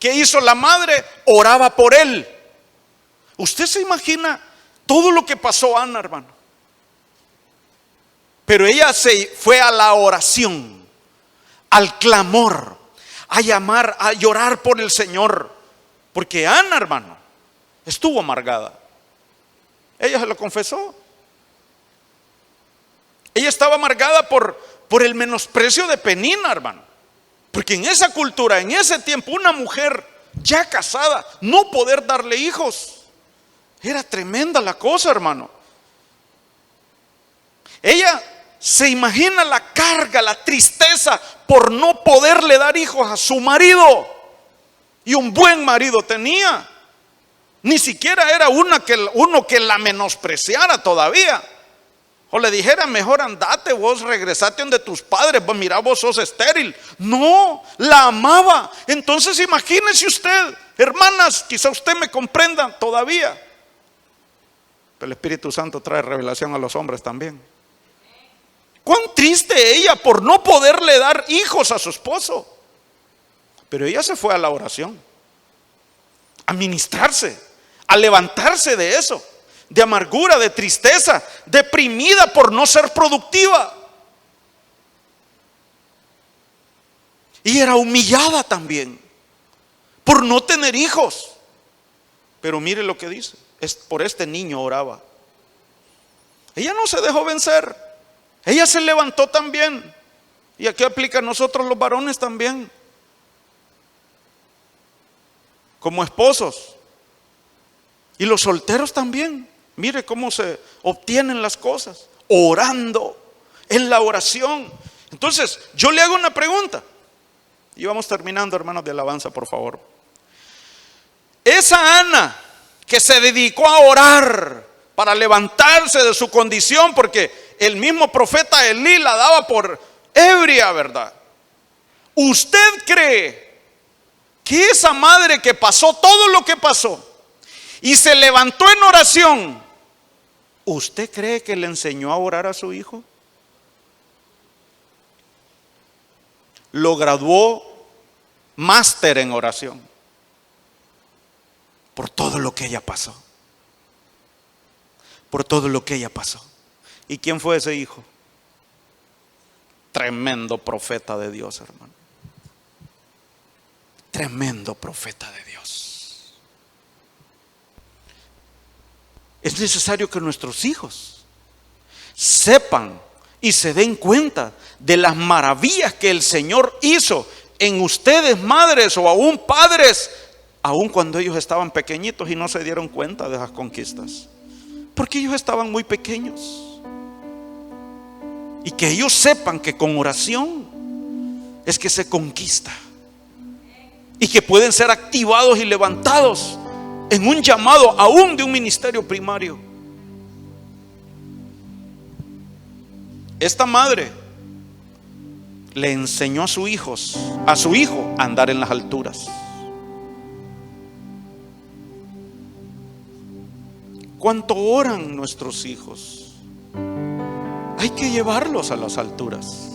¿Qué hizo la madre? Oraba por él. ¿Usted se imagina todo lo que pasó Ana, hermano? Pero ella se fue a la oración, al clamor, a llamar, a llorar por el Señor. Porque Ana, hermano, estuvo amargada. Ella se lo confesó. Ella estaba amargada por el menosprecio de Penina, hermano. Porque en esa cultura, en ese tiempo, una mujer ya casada, no poder darle hijos, era tremenda la cosa, hermano. Ella se imagina la carga, la tristeza por no poderle dar hijos a su marido. Y un buen marido tenía. Ni siquiera era uno que la menospreciara todavía. O le dijera, mejor andate vos, regresate donde tus padres, pues mira, vos sos estéril. No, la amaba. Entonces imagínese usted, hermanas, quizá usted me comprenda todavía. Pero el Espíritu Santo trae revelación a los hombres también. Cuán triste ella por no poderle dar hijos a su esposo. Pero ella se fue a la oración, a ministrarse, a levantarse de eso, de amargura, de tristeza, deprimida por no ser productiva. Y era humillada también por no tener hijos. Pero mire lo que dice, por este niño oraba. Ella no se dejó vencer, ella se levantó también. Y aquí aplica a nosotros los varones también, como esposos, y los solteros también. Mire cómo se obtienen las cosas, orando, en la oración. Entonces, yo le hago una pregunta, y vamos terminando, hermanos de alabanza, por favor. Esa Ana que se dedicó a orar para levantarse de su condición, porque el mismo profeta Elí la daba por ebria, ¿verdad? ¿Usted cree que esa madre que pasó todo lo que pasó y se levantó en oración, usted cree que le enseñó a orar a su hijo? Lo graduó máster en oración por todo lo que ella pasó. Por todo lo que ella pasó. ¿Y quién fue ese hijo? Tremendo profeta de Dios, hermano. Tremendo profeta de Dios. Es necesario que nuestros hijos sepan y se den cuenta de las maravillas que el Señor hizo en ustedes, madres o aún padres, aún cuando ellos estaban pequeñitos y no se dieron cuenta de esas conquistas, porque ellos estaban muy pequeños. Y que ellos sepan que con oración es que se conquista, y que pueden ser activados y levantados en un llamado aún de un ministerio primario. Esta madre le enseñó a su hijo a andar en las alturas. ¿Cuánto oran nuestros hijos? Hay que llevarlos a las alturas,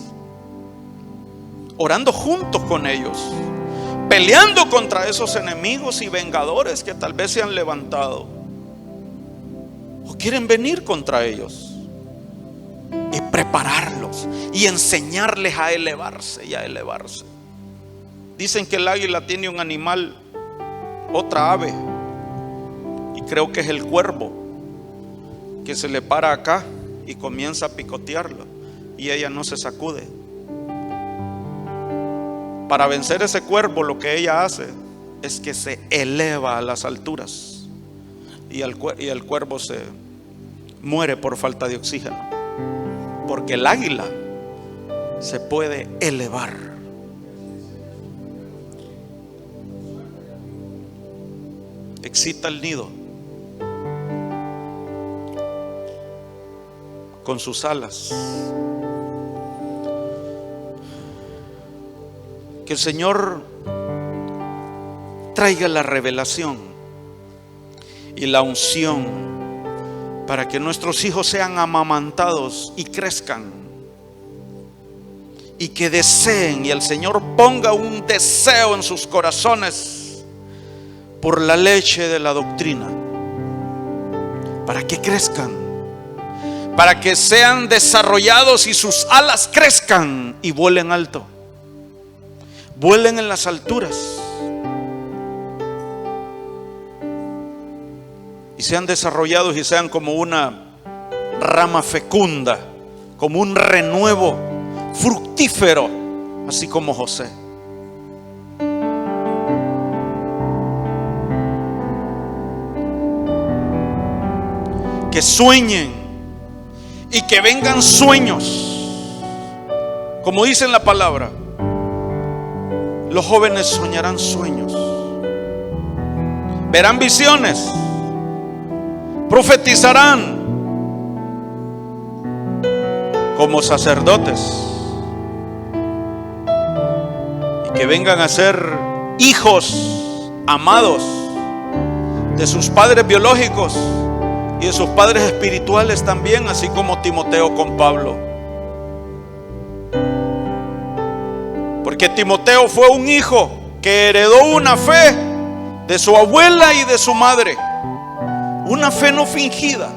orando juntos con ellos, peleando contra esos enemigos y vengadores que tal vez se han levantado o quieren venir contra ellos, y prepararlos y enseñarles a elevarse y a elevarse. Dicen que el águila tiene un animal, otra ave, y creo que es el cuervo, que se le para acá y comienza a picotearlo y ella no se sacude. Para vencer ese cuervo, lo que ella hace es que se eleva a las alturas, y el cuervo se muere por falta de oxígeno, porque el águila se puede elevar. Excita el nido con sus alas. Que el Señor traiga la revelación y la unción para que nuestros hijos sean amamantados y crezcan, y que deseen, y el Señor ponga un deseo en sus corazones por la leche de la doctrina, para que crezcan, para que sean desarrollados y sus alas crezcan y vuelen alto, vuelen en las alturas y sean desarrollados y sean como una rama fecunda, como un renuevo fructífero, así como José. Que sueñen y que vengan sueños, como dice en la palabra. Los jóvenes soñarán sueños, verán visiones, profetizarán como sacerdotes, y que vengan a ser hijos amados de sus padres biológicos y de sus padres espirituales también, así como Timoteo con Pablo. Porque Timoteo fue un hijo que heredó una fe de su abuela y de su madre, una fe no fingida,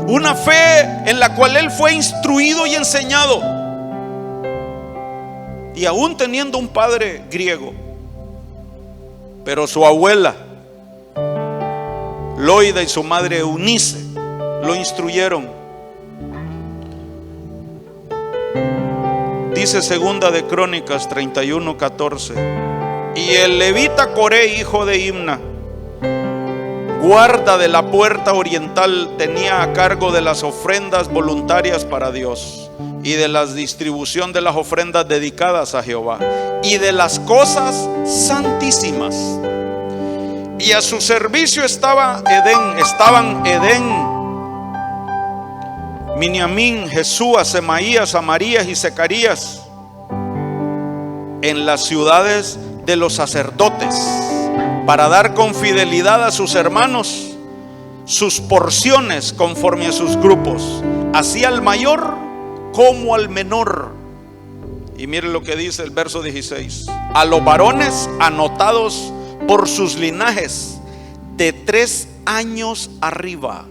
una fe en la cual él fue instruido y enseñado, y aún teniendo un padre griego, pero su abuela Loida y su madre Eunice lo instruyeron. Dice segunda de Crónicas 31:14: y el levita Coré, hijo de Imna, guarda de la puerta oriental, tenía a cargo de las ofrendas voluntarias para Dios y de la distribución de las ofrendas dedicadas a Jehová y de las cosas santísimas. Y a su servicio estaban Edén, Miniamín, Jesúa, Semaías, Amarías y Zacarías, en las ciudades de los sacerdotes, para dar con fidelidad a sus hermanos sus porciones conforme a sus grupos, así al mayor como al menor. Y mire lo que dice el verso 16: a los varones anotados por sus linajes de 3 años arriba,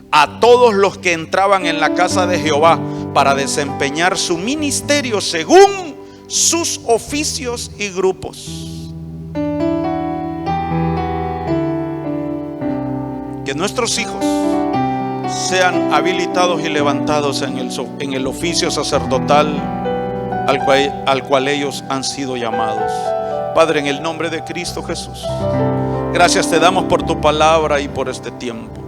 a todos los que entraban en la casa de Jehová para desempeñar su ministerio según sus oficios y grupos. Que nuestros hijos sean habilitados y levantados en el oficio sacerdotal al cual ellos han sido llamados. Padre, en el nombre de Cristo Jesús, gracias te damos por tu palabra y por este tiempo.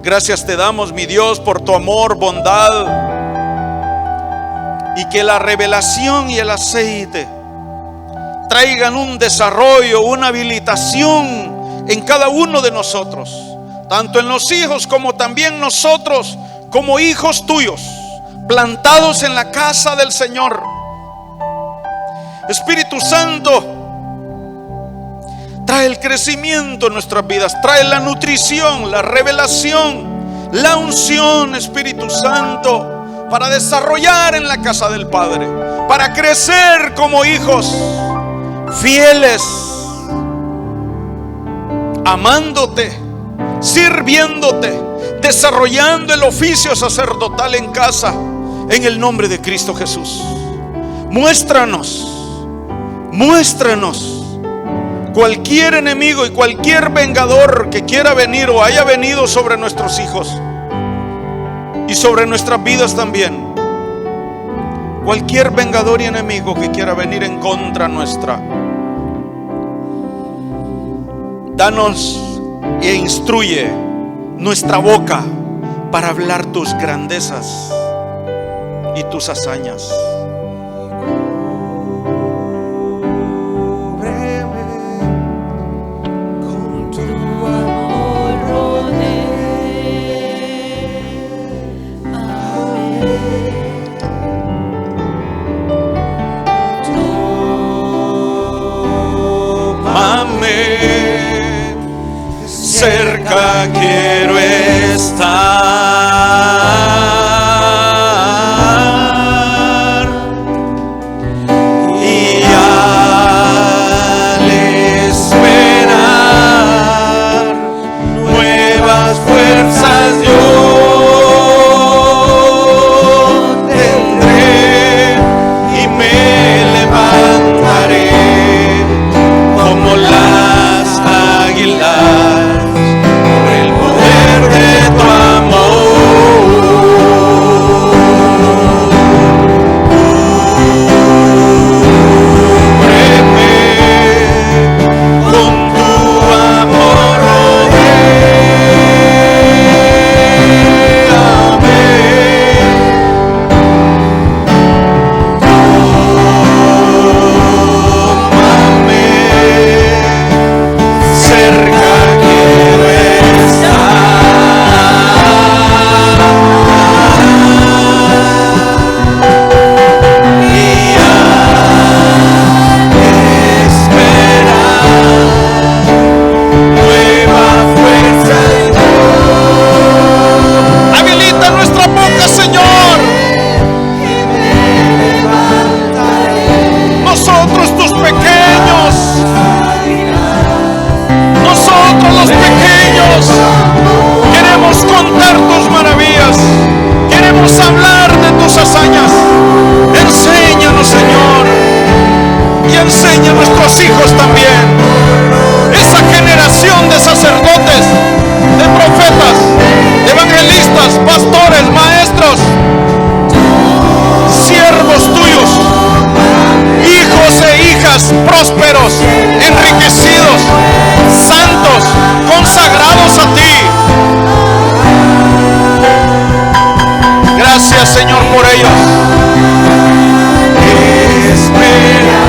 Gracias te damos, mi Dios, por tu amor, bondad, y que la revelación y el aceite traigan un desarrollo, una habilitación en cada uno de nosotros, tanto en los hijos como también nosotros como hijos tuyos, plantados en la casa del Señor. Espíritu Santo, trae el crecimiento en nuestras vidas, trae la nutrición, la revelación, la unción, Espíritu Santo, para desarrollar en la casa del Padre, para crecer como hijos fieles, amándote, sirviéndote, desarrollando el oficio sacerdotal en casa, en el nombre de Cristo Jesús. Muéstranos cualquier enemigo y cualquier vengador que quiera venir o haya venido sobre nuestros hijos y sobre nuestras vidas también. Cualquier vengador y enemigo que quiera venir en contra nuestra, danos e instruye nuestra boca para hablar tus grandezas y tus hazañas. Cerca quiero estar, y al esperar nuevas fuerzas yo tendré y me levantaré como las águilas. Prósperos, enriquecidos, santos, consagrados a ti. Gracias, Señor, por ellos. Espera,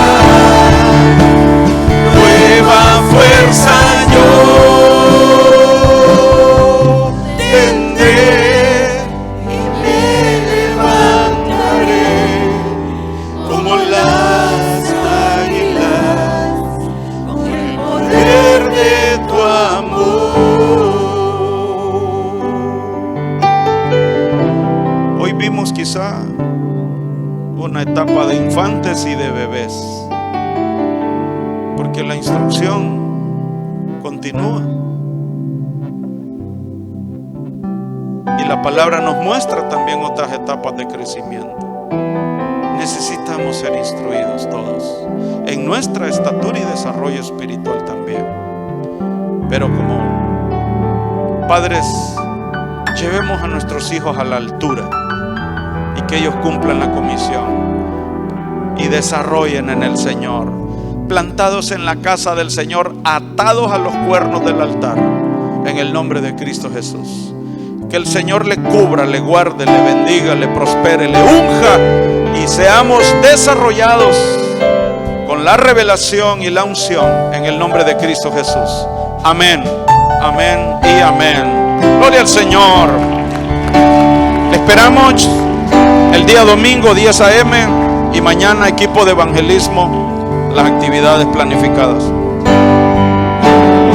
nueva fuerza yo tendré y me levantaré como las águilas con el poder de tu amor. Hoy vimos quizá una etapa de infantes y de bebés, porque la instrucción continúa y la palabra nos muestra también otras etapas de crecimiento. Necesitamos ser instruidos todos en nuestra estatura y desarrollo espiritual también, pero como padres llevemos a nuestros hijos a la altura y que ellos cumplan la comisión y desarrollen en el Señor, plantados en la casa del Señor, atados a los cuernos del altar, en el nombre de Cristo Jesús. Que el Señor le cubra, le guarde, le bendiga, le prospere, le unja y seamos desarrollados con la revelación y la unción en el nombre de Cristo Jesús. Amén, amén y amén. Gloria al Señor. Le esperamos el día domingo 10 a.m. y mañana equipo de evangelismo, las actividades planificadas.